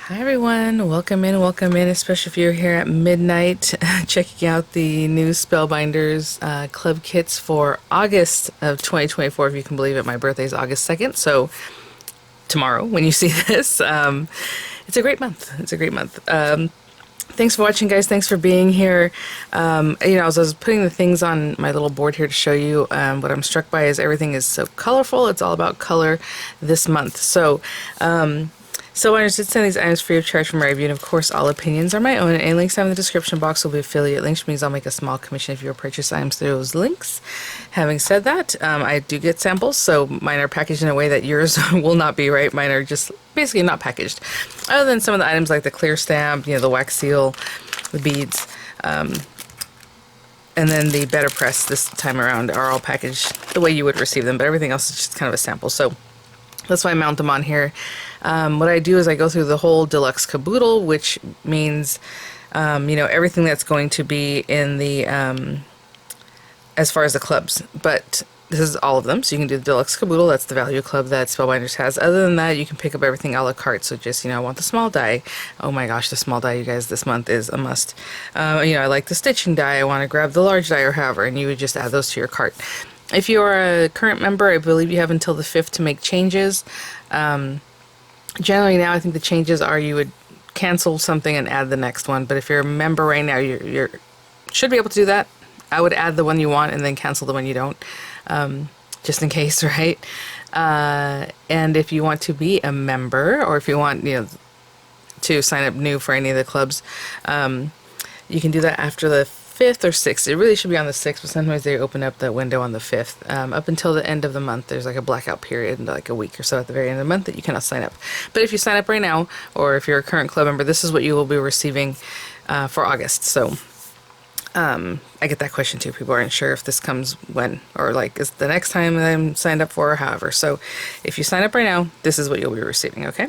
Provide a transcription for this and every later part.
Hi everyone, welcome in, especially if you're here at midnight checking out the new Spellbinders club kits for August of 2024. If you can believe it, my birthday is August 2nd, so tomorrow when you see this, it's a great month. It's a great month. Thanks for watching, guys. Thanks for being here. As I was putting the things on my little board here to show you, what I'm struck by is everything is so colorful. It's all about color this month. So I did send these items free of charge from my review, and of course all opinions are my own, and any links I have in the description box will be affiliate links, which means I'll make a small commission if you purchase items through those links. Having said that, I do get samples, so mine are packaged in a way that yours will not be, right? Mine are just basically not packaged. Other than some of the items like the clear stamp, the wax seal, the beads, and then the better press this time around are all packaged the way you would receive them, but everything else is just kind of a sample. So that's why I mount them on here. What I do is I go through the whole Deluxe Caboodle, which means, everything that's going to be in the, as far as the clubs. But this is all of them, so you can do the Deluxe Caboodle. That's the value club that Spellbinders has. Other than that, you can pick up everything a la carte. So just, I want the small die. Oh my gosh, the small die, you guys, this month is a must. I like the stitching die. I want to grab the large die or however, and you would just add those to your cart. If you are a current member, I believe you have until the 5th to make changes. Generally now, I think the changes are you would cancel something and add the next one. But if you're a member right now, you should be able to do that. I would add the one you want and then cancel the one you don't, just in case, right? And if you want to be a member, or if you want, to sign up new for any of the clubs, you can do that after the 5th or 6th. It really should be on the 6th, but sometimes they open up the window on the 5th. Up until the end of the month, there's like a blackout period, like a week or so at the very end of the month that you cannot sign up. But if you sign up right now, or if you're a current club member, this is what you will be receiving for August. So I get that question too. People aren't sure if this comes when, or like is the next time I'm signed up for, or however. So if you sign up right now, this is what you'll be receiving, okay?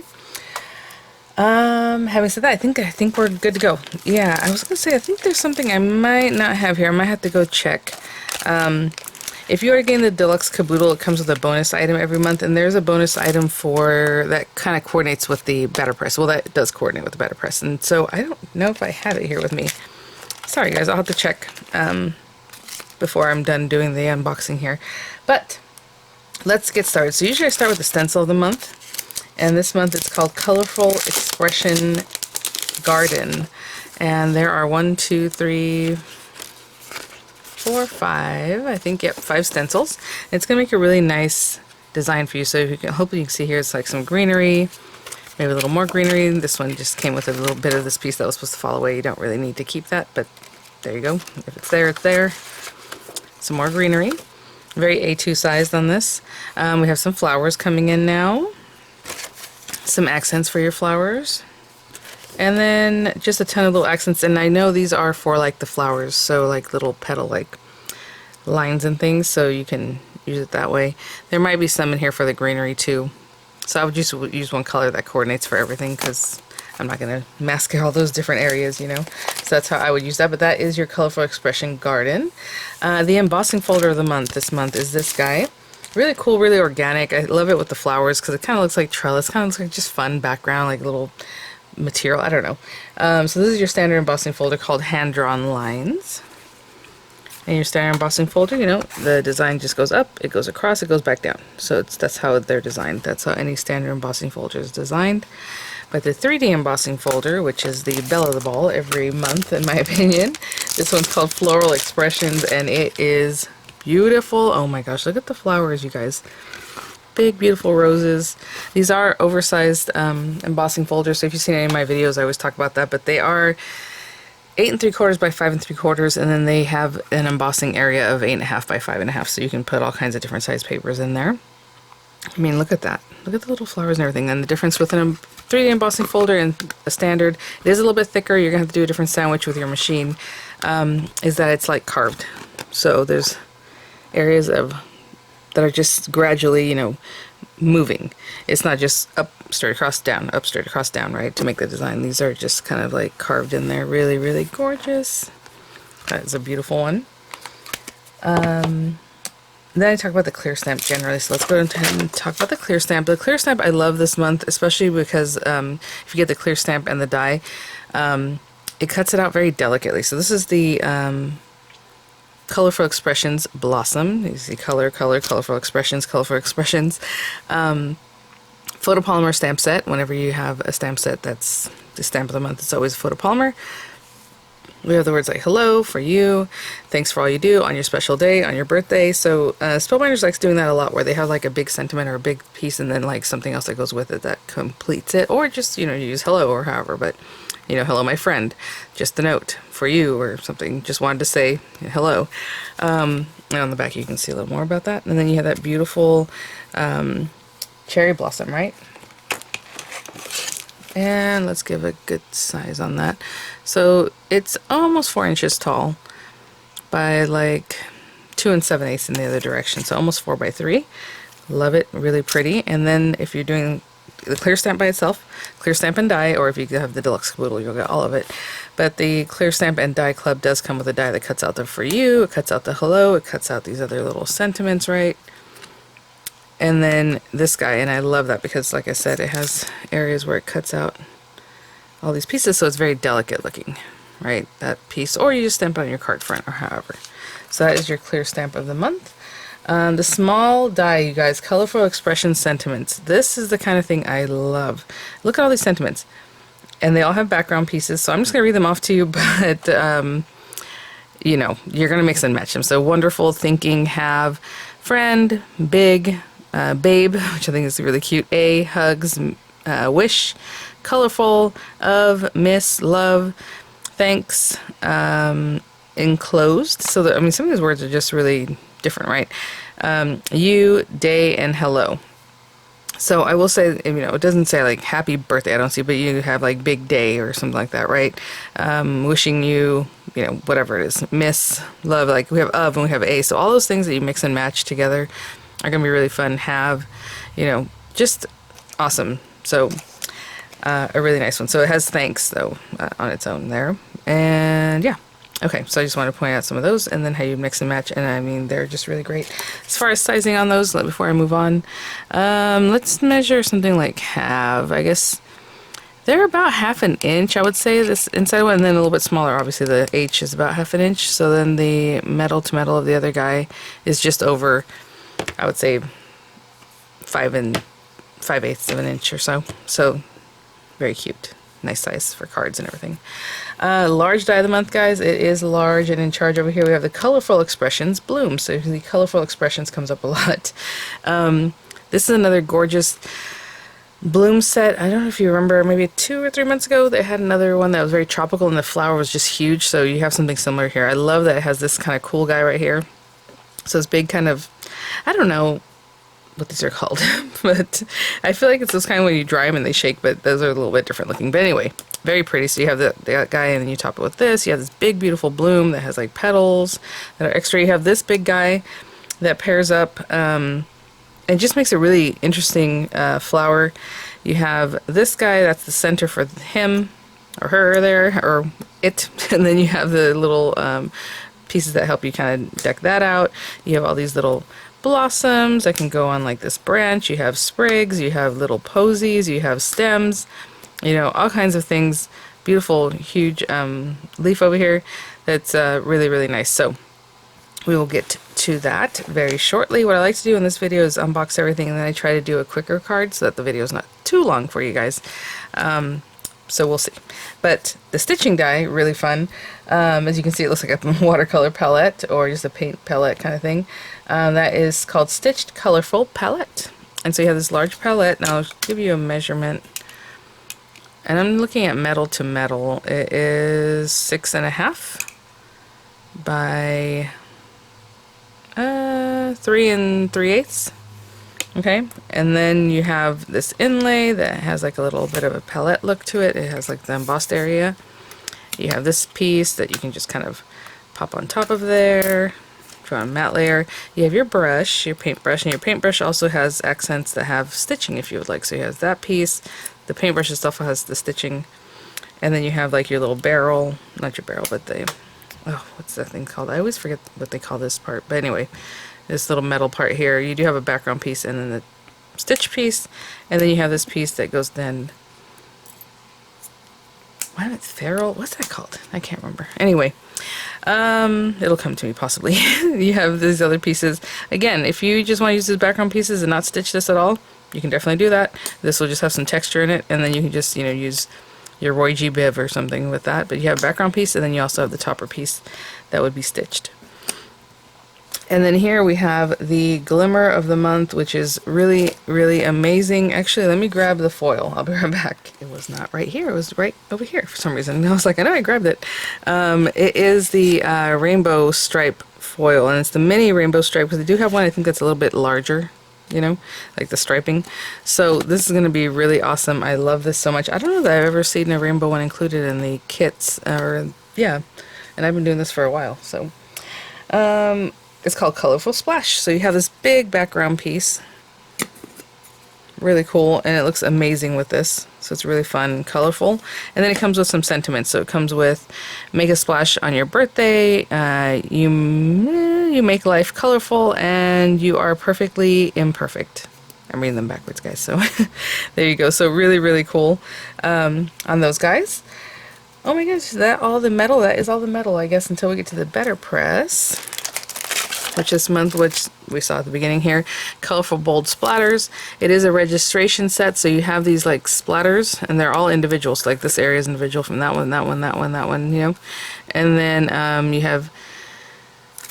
Having said that, I think we're good to go. Yeah, I was gonna say, I think there's something I might not have here. I might have to go check. If you are getting the Deluxe Caboodle, it comes with a bonus item every month, and there's a bonus item that kind of coordinates with the batter press. Well, that does coordinate with the batter press, and so I don't know if I have it here with me. Sorry guys, I'll have to check before I'm done doing the unboxing here. But let's get started. So usually I start with the stencil of the month. And this month it's called Colorful Expression Garden. And there are 1, 2, 3, 4, 5, I think, yep, 5 stencils. And it's going to make a really nice design for you. So if you can, hopefully you can see here, it's like some greenery, maybe a little more greenery. This one just came with a little bit of this piece that was supposed to fall away. You don't really need to keep that, but there you go. If it's there, it's there. Some more greenery. Very A2 sized on this. We have some flowers coming in now. Some accents for your flowers, and then just a ton of little accents. And I know these are for like the flowers, so like little petal like lines and things, so you can use it that way. There might be some in here for the greenery too, so I would just use one color that coordinates for everything, because I'm not going to mask all those different areas, so that's how I would use that. But that is your Colorful Expression Garden. The embossing folder of the month this month is this guy. Really cool, really organic. I love it with the flowers because it kind of looks like trellis, kind of looks like just fun background, like little material, I don't know. So this is your standard embossing folder called Hand Drawn Lines. And your standard embossing folder, the design just goes up, it goes across, it goes back down. So that's how they're designed. That's how any standard embossing folder is designed. But the 3D embossing folder, which is the belle of the ball every month in my opinion, this one's called Floral Expressions, and it is beautiful. Oh my gosh, look at the flowers, you guys. Big, beautiful roses. These are oversized embossing folders, so if you've seen any of my videos, I always talk about that, but they are 8 3/4 by 5 3/4, and then they have an embossing area of 8.5 by 5.5, so you can put all kinds of different size papers in there. I mean, look at that. Look at the little flowers and everything. And the difference with a 3D embossing folder and a standard, it is a little bit thicker, you're going to have to do a different sandwich with your machine, is that it's like carved. So there's areas that are just gradually, moving. It's not just up, straight across, down, up, straight across, down, right, to make the design. These are just kind of like carved in there. Really, really gorgeous. That is a beautiful one. then I talk about the clear stamp generally, so let's go ahead and talk about the clear stamp. The clear stamp I love this month, especially because if you get the clear stamp and the die, it cuts it out very delicately. So this is the Colorful Expressions Blossom. You see color, colorful expressions, photopolymer stamp set. Whenever you have a stamp set that's the stamp of the month, it's always photopolymer. We have the words like hello for you, thanks for all you do on your special day, on your birthday. So Spellbinders likes doing that a lot, where they have like a big sentiment or a big piece and then like something else that goes with it that completes it, or just, you know, you use hello or however, but you know, hello my friend, just a note for you or something, just wanted to say hello. And on the back you can see a little more about that. And then you have that beautiful cherry blossom, right? And let's give a good size on that. So it's almost 4 inches tall by like 2 7/8 in the other direction. So almost 4 by 3. Love it, really pretty. And then if you're doing the clear stamp by itself, clear stamp and die, or if you have the Deluxe Caboodle, you'll get all of it. But the clear stamp and die club does come with a die that cuts out the for you, it cuts out the hello, it cuts out these other little sentiments, right? And then this guy, and I love that because like I said, it has areas where it cuts out all these pieces, so it's very delicate looking, right? That piece, or you just stamp it on your card front or however. So that is your clear stamp of the month. The small die, you guys, Colorful Expression Sentiments. This is the kind of thing I love. Look at all these sentiments. And they all have background pieces, so I'm just going to read them off to you, but you know, you're going to mix and match them. So wonderful, thinking, have, friend, big, babe, which I think is really cute, a, hugs, wish, colorful, of, miss, love, thanks, enclosed. So that, I mean, some of these words are just really different, right? You, day, and hello. So I will say, you know, it doesn't say like happy birthday, I don't see, but you have like big day or something like that, right? Wishing you, you know, whatever it is, miss, love, like we have of and we have a. So all those things that you mix and match together are going to be really fun. Have, you know, just awesome. So a really nice one. So it has thanks though on its own there. And yeah. Okay, so I just want to point out some of those and then how you mix and match, and I mean they're just really great. As far as sizing on those, before I move on, let's measure something like have. I guess they're about 1/2 inch, I would say, this inside one, and then a little bit smaller. Obviously the H is about 1/2 inch, so then the metal to metal of the other guy is just over, I would say, 5 5/8 of an inch or so. So very cute. Nice size for cards and everything. Large die of the month, guys. It is large, and in charge over here we have the Colorful Expressions Bloom. So the Colorful Expressions comes up a lot. This is another gorgeous bloom set. I don't know if you remember, maybe 2 or 3 months ago they had another one that was very tropical and the flower was just huge. So you have something similar here. I love that it has this kind of cool guy right here. So it's big, kind of, I don't know what these are called, but I feel like it's those kind of when you dry them and they shake, but those are a little bit different looking. But anyway, very pretty. So you have that guy, and then you top it with this. You have this big beautiful bloom that has like petals that are extra. You have this big guy that pairs up and just makes a really interesting flower. You have this guy that's the center for him or her there, or it, and then you have the little pieces that help you kind of deck that out. You have all these little blossoms that can go on like this branch. You have sprigs, you have little posies, you have stems, you know, all kinds of things. Beautiful, huge leaf over here that's really, really nice. So we will get to that very shortly. What I like to do in this video is unbox everything, and then I try to do a quicker card so that the video is not too long for you guys. So we'll see. But the stitching die, really fun. As you can see, it looks like a watercolor palette or just a paint palette kind of thing. That is called Stitched Colorful Palette. And so you have this large palette. Now I'll give you a measurement. And I'm looking at metal to metal. It is 6.5 by 3 3/8. Okay, and then you have this inlay that has like a little bit of a palette look to it. It has like the embossed area. You have this piece that you can just kind of pop on top of there. Draw a matte layer. You have your brush, your paintbrush, and your paintbrush also has accents that have stitching if you would like. So you have that piece. The paintbrush itself has the stitching, and then you have like your little barrel, not your barrel, but the, oh, what's that thing called? I always forget what they call this part. But anyway, this little metal part here. You do have a background piece and then the stitch piece, and then you have this piece that goes then. What? It's ferrule? What's that called? I can't remember. Anyway, it'll come to me possibly. You have these other pieces. Again, if you just want to use these background pieces and not stitch this at all, you can definitely do that. This will just have some texture in it, and then you can just, you know, use your Roy G. Biv or something with that. But you have a background piece, and then you also have the topper piece that would be stitched. And then here we have the Glimmer of the month, which is really, really amazing. Actually, let me grab the foil. I'll be right back. It was not right here. It was right over here for some reason. And I was like, I know I grabbed it. It is the rainbow stripe foil, and it's the mini rainbow stripe, because they do have one I think that's a little bit larger, you know, like the striping. So this is going to be really awesome. I love this so much. I don't know that I've ever seen a rainbow one included in the kits, or yeah, and I've been doing this for a while. So it's called Colorful Splash. So you have this big background piece, really cool, and it looks amazing with this. So it's really fun and colorful. And then it comes with some sentiments. So it comes with make a splash on your birthday, you make life colorful, and you are perfectly imperfect. I'm reading them backwards, guys, so there you go. So really, really cool on those guys. Oh my gosh, is that all the metal? That is all the metal, I guess, until we get to the Better Press, which this month, which we saw at the beginning here, colorful bold splatters. It is a registration set, so you have these like splatters, and they're all individual. So like this area is individual from that one, that one, that one, that one, you know. And then you have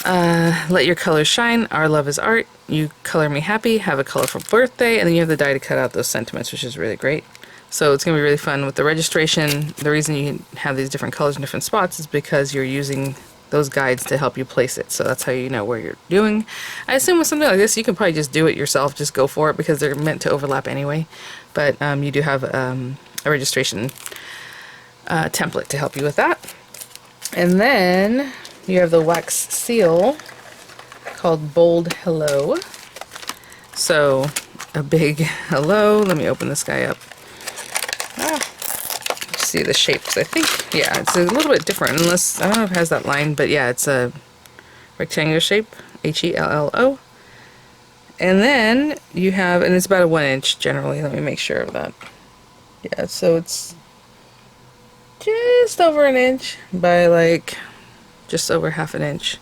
Let Your Colors Shine, Our Love is Art, You Color Me Happy, Have a Colorful Birthday, and then you have the die to cut out those sentiments, which is really great. So it's going to be really fun. With the registration, the reason you have these different colors in different spots is because you're using those guides to help you place it. So that's how you know where you're doing. I assume with something like this, you can probably just do it yourself, just go for it, because they're meant to overlap anyway. But you do have a registration template to help you with that. And then you have the wax seal called Bold Hello. So a big hello. Let me open this guy up. See the shapes, I think. Yeah, it's a little bit different, unless, I don't know if it has that line, but yeah, it's a rectangular shape, H-E-L-L-O. And then you have, and it's about a 1 inch generally, let me make sure of that. Yeah, so it's just over an inch by like just over half an inch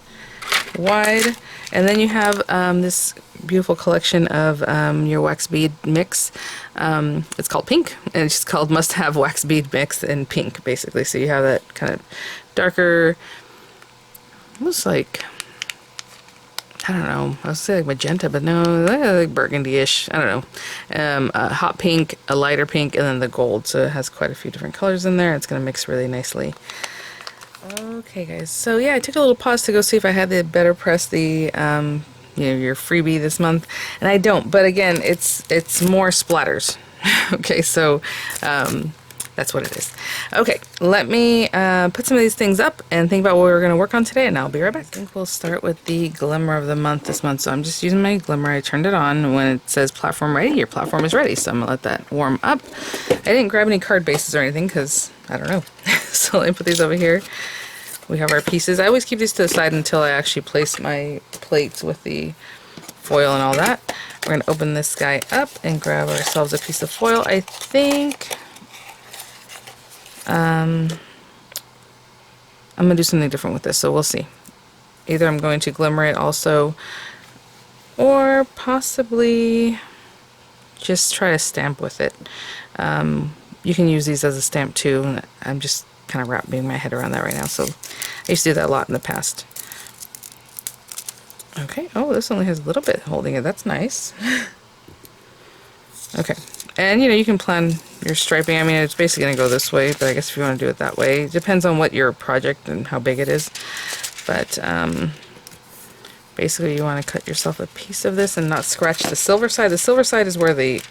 wide. And then you have this beautiful collection of your wax bead mix. It's called Pink, and it's just called Must Have Wax Bead Mix in Pink, basically. So you have that kind of darker, almost like, I don't know, I was say like magenta, but no, like burgundy-ish, I don't know. A hot pink, a lighter pink, and then the gold. So it has quite a few different colors in there. It's going to mix really nicely. Okay, guys, so yeah, I took a little pause to go see if I had the Better Press, the you know, your freebie this month, and I don't. But again, it's more splatters. Okay, so that's what it is. Okay, let me put some of these things up and think about what we're going to work on today, and I'll be right back. I think we'll start with the Glimmer of the month this month. So I'm just using my Glimmer. I turned it on, and when it says platform ready, your platform is ready. So I'm going to let that warm up. I didn't grab any card bases or anything because I don't know. So let me put these over here. We have our pieces. I always keep these to the side until I actually place my plates with the foil and all that. We're going to open this guy up and grab ourselves a piece of foil. I think I'm going to do something different with this, so we'll see. Either I'm going to glimmer it also, or possibly just try to stamp with it. You can use these as a stamp too, and I'm just kind of wrapping my head around that right now. So I used to do that a lot in the past. Okay, oh, this only has a little bit holding it. That's nice. Okay, and you know, you can plan your striping. I mean, it's basically going to go this way, but I guess if you want to do it that way, it depends on what your project and how big it is. But basically you want to cut yourself a piece of this and not scratch the silver side. The silver side is where the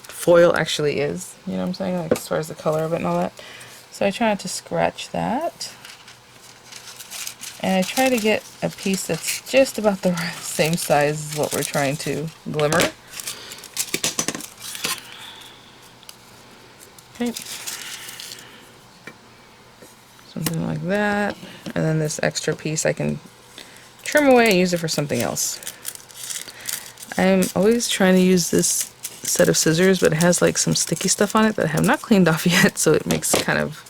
foil actually is, you know what I'm saying, like as far as the color of it and all that. So I try not to scratch that, and I try to get a piece that's just about the same size as what we're trying to glimmer. Okay, something like that, and then this extra piece I can trim away and use it for something else. I'm always trying to use this set of scissors, but it has like some sticky stuff on it that I have not cleaned off yet, so it makes kind of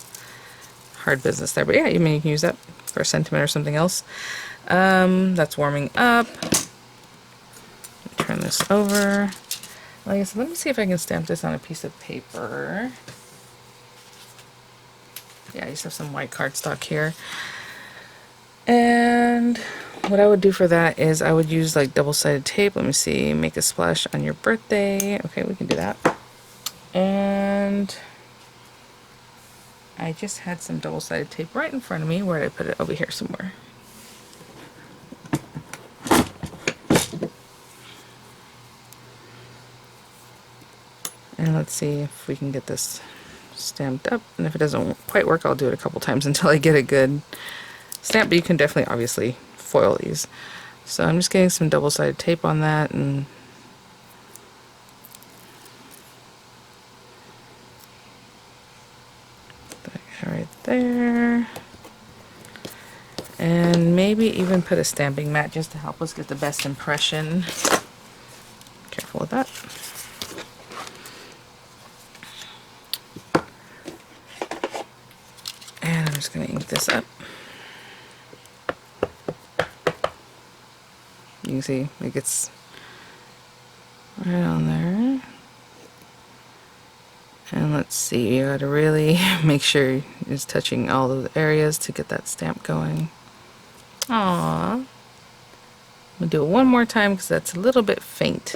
hard business there. But yeah, I mean, you can use that for a sentiment or something else. That's warming up. Turn this over. Like I said, let me see if I can stamp this on a piece of paper. Yeah, I just have some white cardstock here. And what I would do for that is I would use like double-sided tape. Let me see, make a splash on your birthday. Okay, we can do that. And I just had some double-sided tape right in front of me. Where did I put it? Over here somewhere. And let's see if we can get this stamped up. And if it doesn't quite work, I'll do it a couple times until I get a good stamp. But you can definitely, obviously, foil these. So I'm just getting some double-sided tape on that, and that guy right there. And maybe even put a stamping mat just to help us get the best impression. Careful with that. And I'm just going to ink this up. You can see it gets right on there. And let's see, you gotta really make sure it's touching all of the areas to get that stamp going. Aww. I'm gonna do it one more time because that's a little bit faint.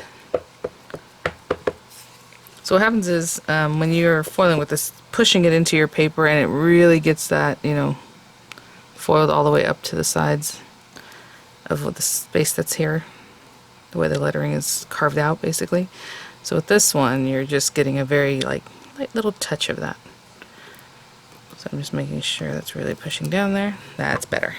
So what happens is when you're foiling with this, pushing it into your paper, and it really gets that, you know, foiled all the way up to the sides of what the space that's here, the way the lettering is carved out, basically. So with this one, you're just getting a very light little touch of that. So I'm just making sure that's really pushing down there. That's better.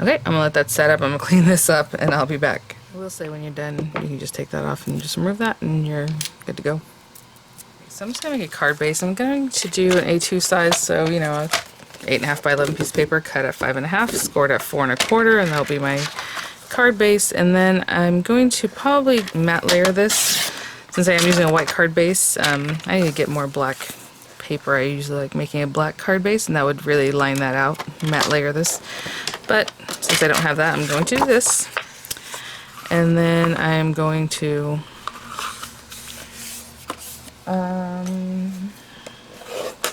Okay, I'm gonna let that set up. I'm gonna clean this up, and I'll be back. I will say when you're done, you can just take that off and just remove that, and you're good to go. So I'm just gonna make a card base. I'm going to do an A2 size, so you know, 8.5 by 11 piece of paper, cut at 5.5, scored at 4 1/4, and that'll be my card base. And then I'm going to probably matte layer this. Since I am using a white card base, I need to get more black paper. I usually like making a black card base, and that would really line that out, matte layer this. But since I don't have that, I'm going to do this. And then I'm going to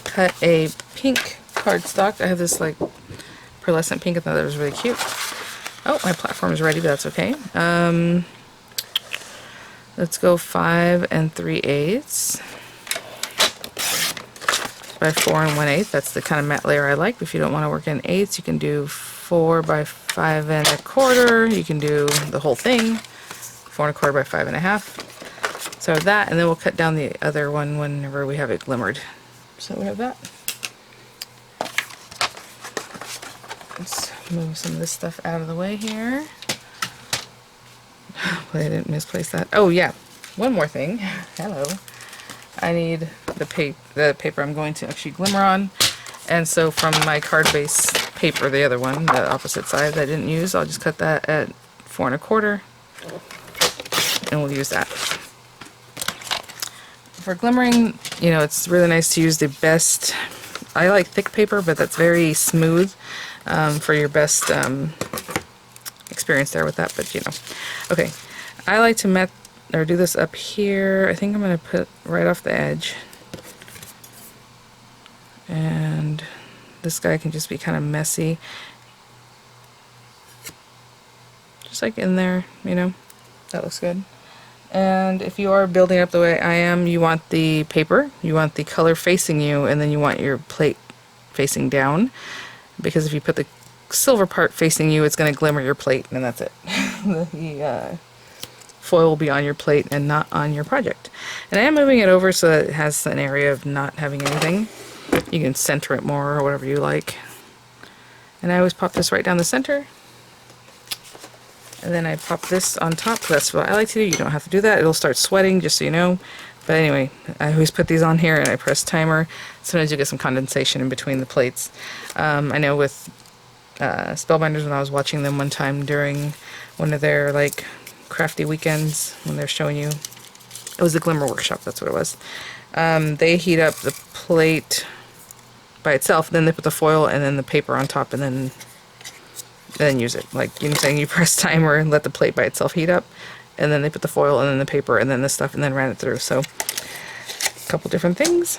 cut a pink cardstock. I have this like pearlescent pink. I thought that was really cute. Oh, my platform is ready, but that's okay. Let's go 5 3/8 by 4 1/8. That's the kind of matte layer I like. If you don't want to work in eighths, you can do 4 by 5 1/4. You can do the whole thing, 4 1/4 by 5 1/2. So that, and then we'll cut down the other one whenever we have it glimmered. So we have that. Let's move some of this stuff out of the way here. Hopefully I didn't misplace that. Oh yeah, one more thing. Hello. I need the paper I'm going to actually glimmer on. And so from my card base paper, the other one, the opposite side that I didn't use, I'll just cut that at 4 1/4, and we'll use that. For glimmering, you know, it's really nice to use the best, I like thick paper, but that's very smooth for your best experience there with that, but you know. Okay, I like to do this up here. I think I'm going to put right off the edge. And this guy can just be kind of messy. Just like in there, you know. That looks good. And if you are building up the way I am, you want the paper, you want the color facing you, and then you want your plate facing down. Because if you put the silver part facing you, it's going to glimmer your plate, and that's it. The foil will be on your plate and not on your project. And I am moving it over so that it has an area of not having anything. You can center it more or whatever you like. And I always pop this right down the center. And then I pop this on top. That's what I like to do. You don't have to do that. It'll start sweating, just so you know. But anyway, I always put these on here and I press timer. Sometimes you get some condensation in between the plates. I know with Spellbinders when I was watching them one time during one of their like crafty weekends when they're showing you. It was the Glimmer workshop, that's what it was. They heat up the plate by itself, then they put the foil and then the paper on top, and then use it. Like, you know, saying you press timer and let the plate by itself heat up, and then they put the foil and then the paper and then this stuff and then ran it through. So a couple different things.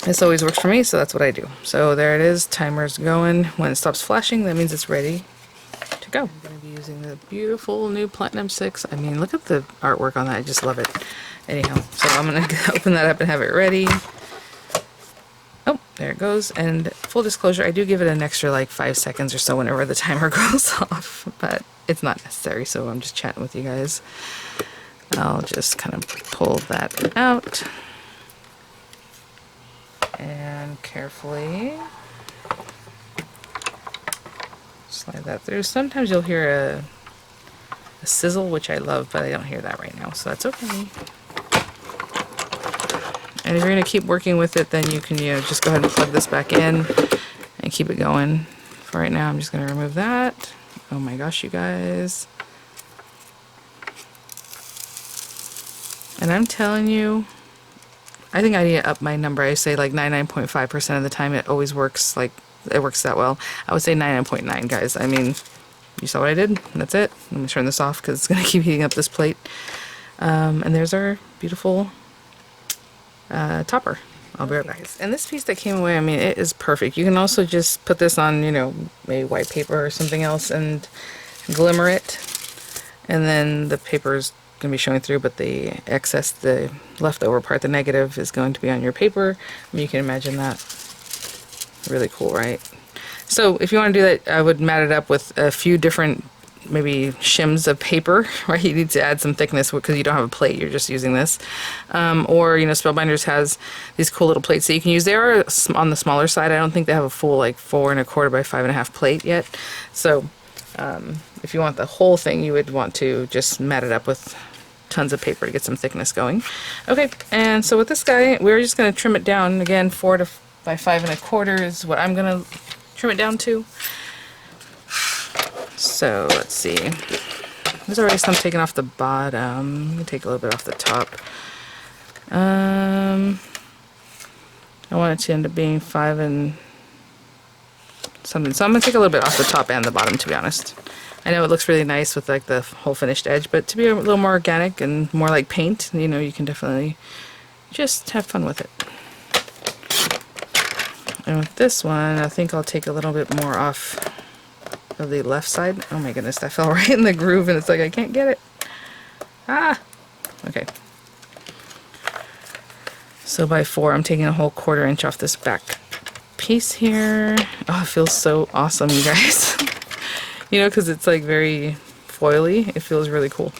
This always works for me, so that's what I do. So there it is, timer's going. When it stops flashing, that means it's ready to go. I'm going to be using the beautiful new Platinum 6. I mean, look at the artwork on that, I just love it. Anyhow, so I'm going to open that up and have it ready. Oh, there it goes. And full disclosure, I do give it an extra like 5 seconds or so whenever the timer goes off, but it's not necessary, so I'm just chatting with you guys. I'll just kind of pull that out and carefully slide that through. Sometimes you'll hear a sizzle, which I love, but I don't hear that right now, so that's okay. And if you're going to keep working with it, then you can, you know, just go ahead and plug this back in and keep it going. For right now, I'm just going to remove that. Oh my gosh, you guys. And I'm telling you, I think I need to up my number. I say like 99.5% of the time it always works, like, it works that well. I would say 99.9, guys. I mean, you saw what I did. That's it. Let me turn this off because it's going to keep heating up this plate. And there's our beautiful topper. I'll be right back. And this piece that came away, I mean, it is perfect. You can also just put this on, you know, maybe white paper or something else and glimmer it. And then the paper is going to be showing through, but the excess, the leftover part, the negative, is going to be on your paper. I mean, you can imagine that. Really cool, right? So if you want to do that, I would mat it up with a few different maybe shims of paper, right? You need to add some thickness because you don't have a plate, you're just using this. Or, you know, Spellbinders has these cool little plates that you can use. They are on the smaller side. I don't think they have a full like 4 1/4 by 5 1/2 plate yet. So if you want the whole thing, you would want to just mat it up with tons of paper to get some thickness going. Okay, and so with this guy, we're just going to trim it down. Again, 4 by 5 1/4 is what I'm going to trim it down to. So let's see. There's already some taken off the bottom. Let me take a little bit off the top. I want it to end up being 5 and something. So I'm going to take a little bit off the top and the bottom, to be honest. I know it looks really nice with like the whole finished edge, but to be a little more organic and more like paint, you know, you can definitely just have fun with it. And with this one, I think I'll take a little bit more off of the left side. Oh my goodness, that fell right in the groove and it's like I can't get it. Ah! Okay. So by 4, I'm taking a whole 1/4 inch off this back piece here. Oh, it feels so awesome, you guys. You know, because it's like very foily. It feels really cool.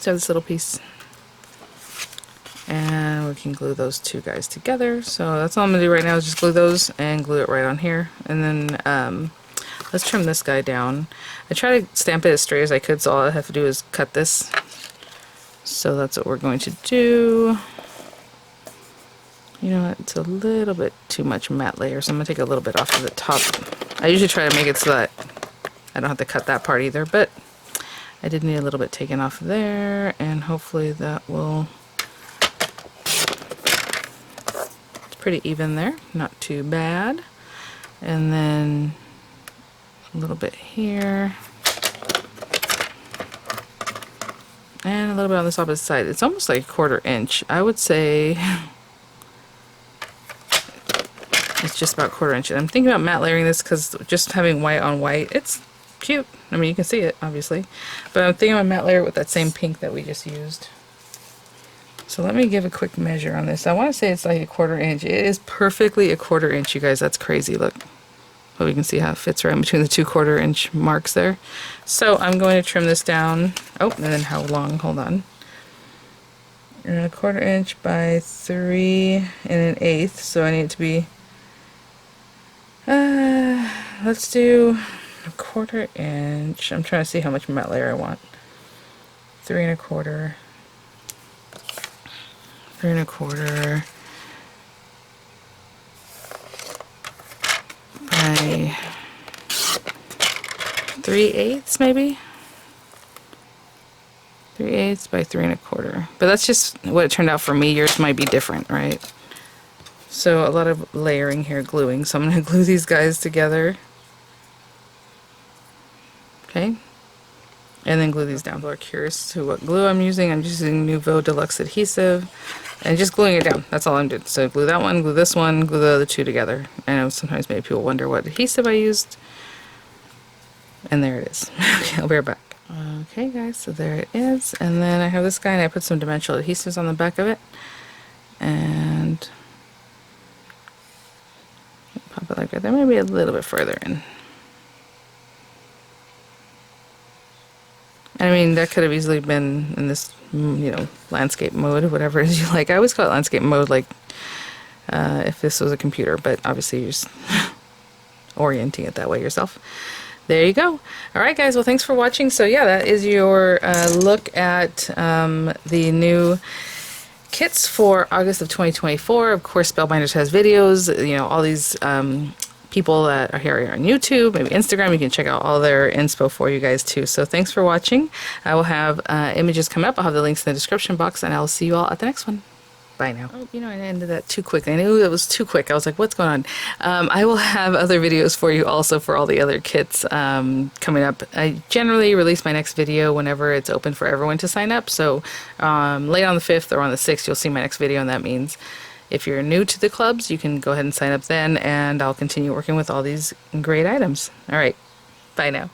So this little piece. And we can glue those two guys together. So that's all I'm going to do right now is just glue those and glue it right on here. And then let's trim this guy down. I try to stamp it as straight as I could, so all I have to do is cut this. So that's what we're going to do. You know what, it's a little bit too much matte layer, so I'm going to take a little bit off of the top. I usually try to make it so that I don't have to cut that part either, but I did need a little bit taken off there, and hopefully that will... It's pretty even there, not too bad. And then a little bit here. And a little bit on this opposite side. It's almost like a 1/4 inch. I would say it's just about 1/4 inch. And I'm thinking about matte layering this because just having white on white, it's cute. I mean, you can see it, obviously. But I'm thinking about matte layer with that same pink that we just used. So let me give a quick measure on this. I want to say it's like a 1/4 inch. It is perfectly a 1/4 inch, you guys. That's crazy. Look. But we can see how it fits right in between the 2 1/4 inch marks there. So I'm going to trim this down. Oh, and then how long? Hold on. 1/4 inch by 3 1/8. So I need it to be... let's do a 1/4 inch. I'm trying to see how much matte layer I want. 3 1/4. 3 1/4. By 3/8 maybe. 3/8 by 3 1/4. But that's just what it turned out for me. Yours might be different, right? So a lot of layering here, gluing. So I'm going to glue these guys together. Okay. And then glue these down. If you're curious to what glue I'm using Nouveau Deluxe adhesive. And just gluing it down. That's all I'm doing. So glue that one, glue this one, glue the other two together. I know sometimes maybe people wonder what adhesive I used. And there it is. Okay, I'll be right back. Okay guys, so there it is. And then I have this guy and I put some dimensional adhesives on the back of it. And pop it like that. There, maybe a little bit further in. I mean, that could have easily been in this, you know, landscape mode, whatever it is you like. I always call it landscape mode, like if this was a computer, but obviously you're just orienting it that way yourself. There you go. All right, guys. Well, thanks for watching. So yeah, that is your look at the new kits for August of 2024. Of course, Spellbinders has videos. You know, all these people that are here on YouTube, maybe Instagram. You can check out all their inspo for you guys too. So thanks for watching. I will have images come up. I'll have the links in the description box, and I'll see you all at the next one. Bye now. Oh, you know, I ended that too quick. I knew it was too quick. I was like, what's going on? I will have other videos for you also for all the other kits coming up. I generally release my next video whenever it's open for everyone to sign up. So late on the 5th or on the 6th, you'll see my next video, and that means if you're new to the clubs, you can go ahead and sign up then, and I'll continue working with all these great items. All right. Bye now.